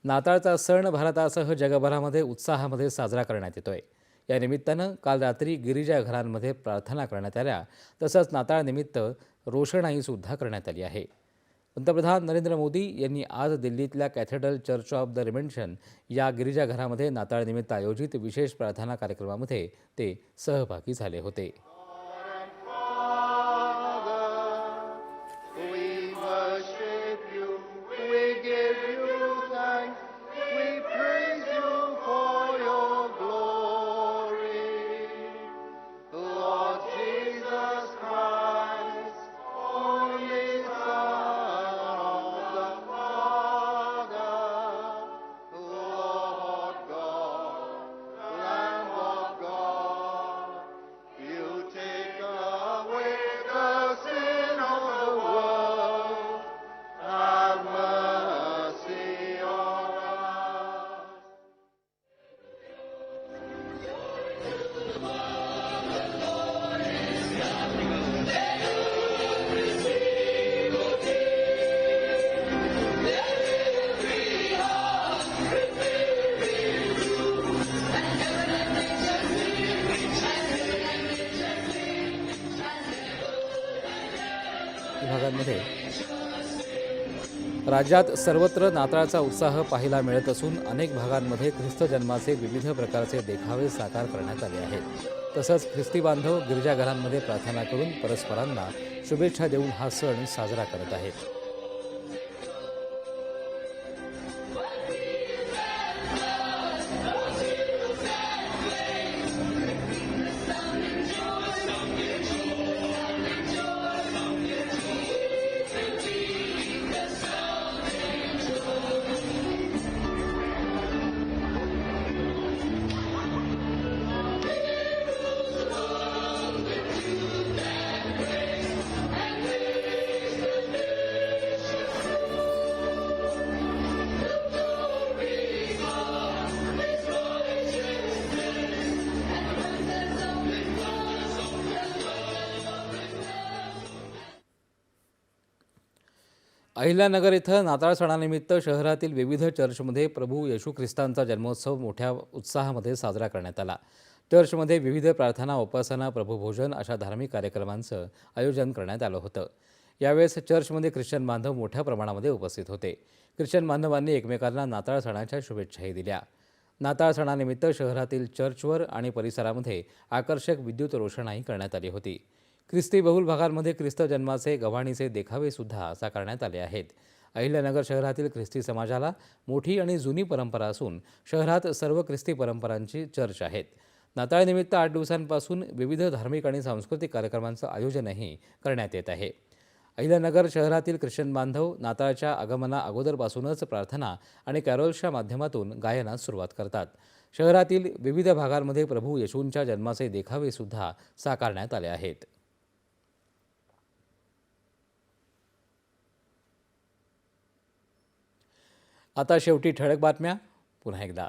नाताळचा सण भारतासह जगभरामध्ये उत्साहामध्ये साजरा करण्यात येतोय. या निमित्तानं काल रात्री गिरिजाघरांमध्ये प्रार्थना करण्यात आल्या. तसंच नाताळनिमित्त रोषणाईसुद्धा करण्यात आली आहे. पंतप्रधान नरेंद्र मोदी यांनी आज दिल्लीतल्या कॅथेड्रल चर्च ऑफ द रिमेन्शन या गिरिजाघरामध्ये नाताळनिमित्त आयोजित विशेष प्रार्थना कार्यक्रमामध्ये ते सहभागी झाले होते. We worship you, we give you thanks, we praise you for your glory. Lord Jesus Christ, only Son of the Father, Lord God, Lamb of God, you take away the sin of the world, have mercy on us. विभागांमध्ये राज्यात सर्वत्र नाताळाचा उत्साह पाहायला मिळत असून अनेक भागांमध्ये ख्रिस्त जन्माचे विविध प्रकारचे देखावे साकार करण्यात आले आहेत. तसंच ख्रिस्ती बांधव गिरिजाघरांमध्ये प्रार्थना करून परस्परांना शुभेच्छा देऊन हा सण साजरा करत आहेत. अहिल्यानगर इथं नाताळ सणानिमित्त शहरातील विविध चर्चमध्ये प्रभू येशू ख्रिस्तांचा जन्मोत्सव मोठ्या उत्साहामध्ये साजरा करण्यात आला. चर्चमध्ये विविध प्रार्थना, उपासना, प्रभुभोजन अशा धार्मिक कार्यक्रमांचं आयोजन करण्यात आलं होतं. यावेळेस चर्चमध्ये ख्रिश्चन बांधव मोठ्या प्रमाणामध्ये उपस्थित होते. ख्रिश्चन बांधवांनी एकमेकांना नाताळ सणाच्या शुभेच्छाही दिल्या. नाताळ सणानिमित्त शहरातील चर्चवर आणि परिसरामध्ये आकर्षक विद्युत रोषणाई करण्यात आली होती. ख्रिस्ती बहुल भागांमध्ये ख्रिस्त जन्माचे गव्हाणीचे देखावेसुद्धा साकारण्यात आले आहेत. अहिल्यानगर शहरातील ख्रिस्ती समाजाला मोठी आणि जुनी परंपरा असून शहरात सर्व ख्रिस्ती परंपरांची चर्च आहेत. नाताळनिमित्त 8 दिवसांपासून विविध धार्मिक आणि सांस्कृतिक कार्यक्रमांचं आयोजनही करण्यात येत आहे. अहिल्यानगर शहरातील ख्रिश्चन बांधव नाताळच्या आगमना अगोदरपासूनच प्रार्थना आणि कॅरोल्सच्या माध्यमातून गायनास सुरुवात करतात. शहरातील विविध भागांमध्ये प्रभू येशूंच्या जन्माचे देखावेसुद्धा साकारण्यात आले आहेत. आता शेवटी ठळक बातम्या पुन्हा एकदा.